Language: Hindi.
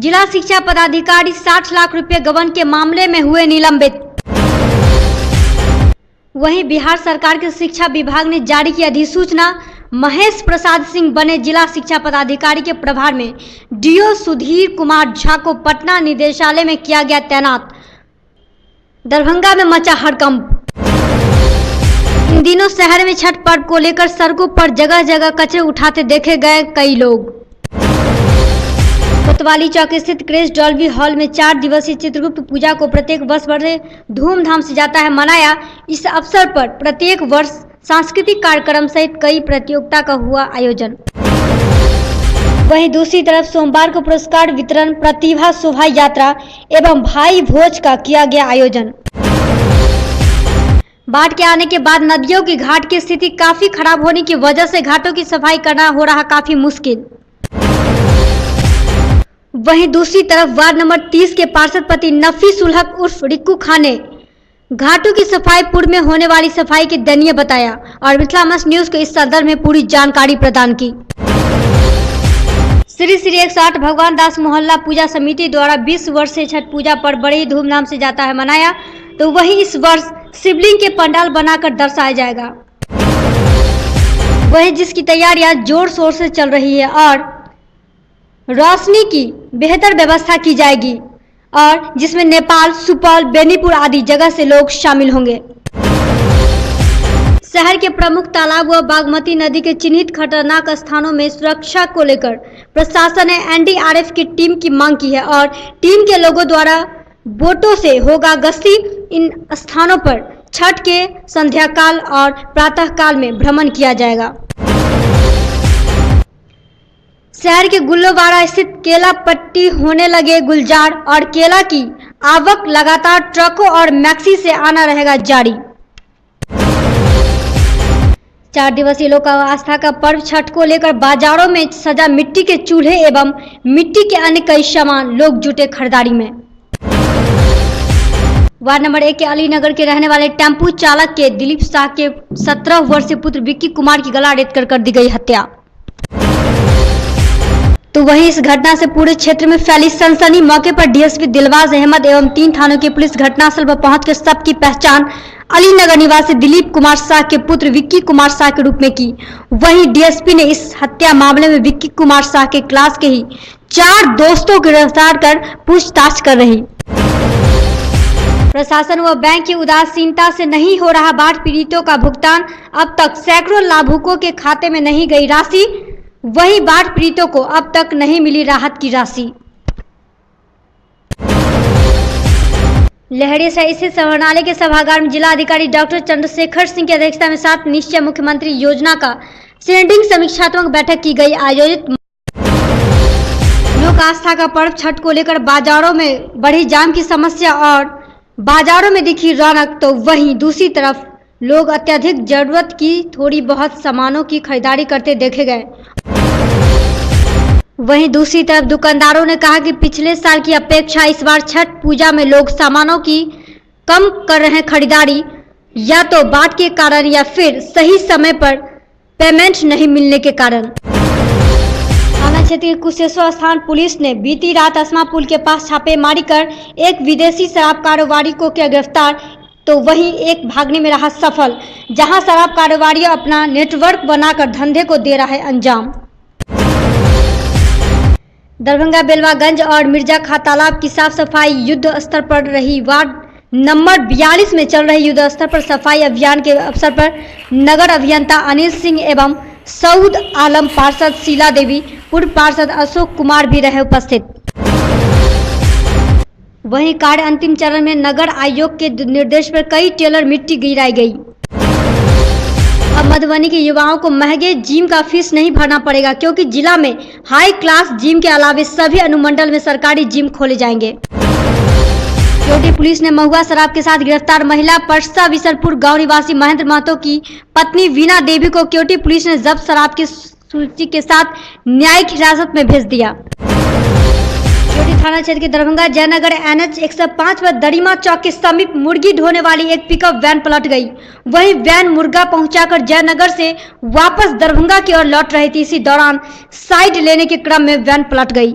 जिला शिक्षा पदाधिकारी 60 लाख रुपए गबन के मामले में हुए निलंबित। वहीं बिहार सरकार के शिक्षा विभाग ने जारी की अधिसूचना, महेश प्रसाद सिंह बने जिला शिक्षा पदाधिकारी के प्रभार में। डीओ सुधीर कुमार झा को पटना निदेशालय में किया गया तैनात। दरभंगा में मचा हड़कंप। इन दिनों शहर में छठ पर्व को लेकर सड़कों पर जगह जगह कचरे उठाते देखे गए कई लोग। कोतवाली चौक स्थित क्रेस डॉल्बी हॉल में 4 दिवसीय चित्रगुप्त पूजा को प्रत्येक वर्ष बड़े धूमधाम से जाता है मनाया। इस अवसर पर प्रत्येक वर्ष सांस्कृतिक कार्यक्रम सहित कई प्रतियोगिता का हुआ आयोजन। वहीं दूसरी तरफ सोमवार को पुरस्कार वितरण, प्रतिभा शोभा यात्रा एवं भाई भोज का किया गया आयोजन। बाढ़ के आने के बाद नदियों की घाट की स्थिति काफी खराब होने की वजह से घाटों की सफाई करना हो रहा काफी मुश्किल। वहीं दूसरी तरफ वार्ड नंबर 30 के पार्षद पति नफीस उल हक उर्फ रिक्कू खान ने घाटों की सफाई पूर्व में होने वाली सफाई की दयनीय बताया और मिथिला मस्ट न्यूज को इस संदर्भ में पूरी जानकारी प्रदान की। श्री 108 भगवान दास मोहल्ला पूजा समिति द्वारा 20 वर्ष से छठ पूजा पर बड़े ही धूमधाम से जाता है मनाया, तो वहीं इस वर्ष शिवलिंग के पंडाल बनाकर दर्शाया जाएगा। वहीं जिसकी तैयारियां जोर शोर से चल रही है और रोशनी की बेहतर व्यवस्था की जाएगी और जिसमें नेपाल, सुपौल, बेनीपुर आदि जगह से लोग शामिल होंगे। शहर के प्रमुख तालाब व बागमती नदी के चिन्हित खतरनाक स्थानों में सुरक्षा को लेकर प्रशासन ने एनडीआरएफ की टीम की मांग की है और टीम के लोगों द्वारा बोटों से होगा गश्ती। इन स्थानों पर छठ के संध्या काल और प्रातः काल में भ्रमण किया जाएगा। शहर के गुल्लोवाड़ा स्थित केला पट्टी होने लगे गुलजार और केला की आवक लगातार ट्रकों और मैक्सी से आना रहेगा जारी। 4 दिवसीय लोक आस्था का पर्व छठ को लेकर बाजारों में सजा मिट्टी के चूल्हे एवं मिट्टी के अन्य कई सामान, लोग जुटे खरीदारी में। वार्ड नंबर 1 के अलीनगर के रहने वाले टेम्पू चालक के दिलीप शाह के 17 वर्षीय पुत्र विक्की कुमार की गला रेत कर दी गई हत्या। तो वहीं इस घटना से पूरे क्षेत्र में फैली सनसनी। मौके पर डीएसपी दिलबाज अहमद एवं 3 थानों की पुलिस घटनास्थल पर पहुंचकर सबकी पहचान अलीनगर निवासी दिलीप कुमार शाह के पुत्र विक्की कुमार शाह के रूप में की। वहीं डीएसपी ने इस हत्या मामले में विक्की कुमार शाह के क्लास के ही 4 दोस्तों को गिरफ्तार कर पूछताछ कर रही। प्रशासन व बैंक की उदासीनता से नहीं हो रहा बाढ़ पीड़ितों का भुगतान। अब तक सैकड़ों लाभुकों के खाते में नहीं गई राशि। वहीं बाढ़ पीड़ितों को अब तक नहीं मिली राहत की राशि। लहरिया स्थित समाहरणालय के सभागार में जिला अधिकारी डॉक्टर चंद्रशेखर सिंह की अध्यक्षता में 7 निश्चय मुख्यमंत्री योजना का स्टैंडिंग समीक्षात्मक बैठक की गई। आयोजित लोक आस्था का पर्व छठ को लेकर बाजारों में बढ़ी जाम की समस्या और बाजारों में दिखी रौनक, तो वहीं दूसरी तरफ लोग अत्यधिक जरूरत की थोड़ी बहुत सामानों की खरीदारी करते देखे गए। वहीं दूसरी तरफ दुकानदारों ने कहा कि पिछले साल की अपेक्षा इस बार छठ पूजा में लोग सामानों की कम कर रहे हैं खरीदारी, या तो बाढ़ के कारण या फिर सही समय पर पेमेंट नहीं मिलने के कारण। थाना क्षेत्र के कुशेश्वर स्थान पुलिस ने बीती रात अस्मा पुल के पास छापेमारी कर एक विदेशी शराब कारोबारी को किया गिरफ्तार, तो वहीं एक भागने में रहा सफल, जहां शराब कारोबारी अपना नेटवर्क बनाकर धंधे को दे रहा है अंजाम। दरभंगा बेलवागंज और मिर्जा खां तालाब की साफ सफाई युद्ध स्तर पर रही। वार्ड नंबर 42 में चल रहे युद्ध स्तर पर सफाई अभियान के अवसर पर नगर अभियंता अनिल सिंह एवं सऊद आलम, पार्षद शीला देवी, पूर्व पार्षद अशोक कुमार भी रहे उपस्थित। वहीं कार्य अंतिम चरण में नगर आयोग के निर्देश पर कई टेलर मिट्टी गिराई गई। अब मधुबनी के युवाओं को महंगे जिम का फीस नहीं भरना पड़ेगा, क्योंकि जिला में हाई क्लास जिम के अलावे सभी अनुमंडल में सरकारी जिम खोले जाएंगे। केवटी पुलिस ने महुआ शराब के साथ गिरफ्तार महिला परसा विसरपुर गांव निवासी महेंद्र महतो की पत्नी वीना देवी को केवटी पुलिस ने जब्त शराब की सूची के साथ न्यायिक हिरासत में भेज दिया। थाना क्षेत्र के दरभंगा जयनगर NH 105 पर दरिमा चौक के समीप मुर्गी ढोने वाली एक पिकअप वैन पलट गई। वहीं वैन मुर्गा पहुंचाकर जयनगर से वापस दरभंगा की ओर लौट रही थी। इसी दौरान साइड लेने के क्रम में वैन पलट गई।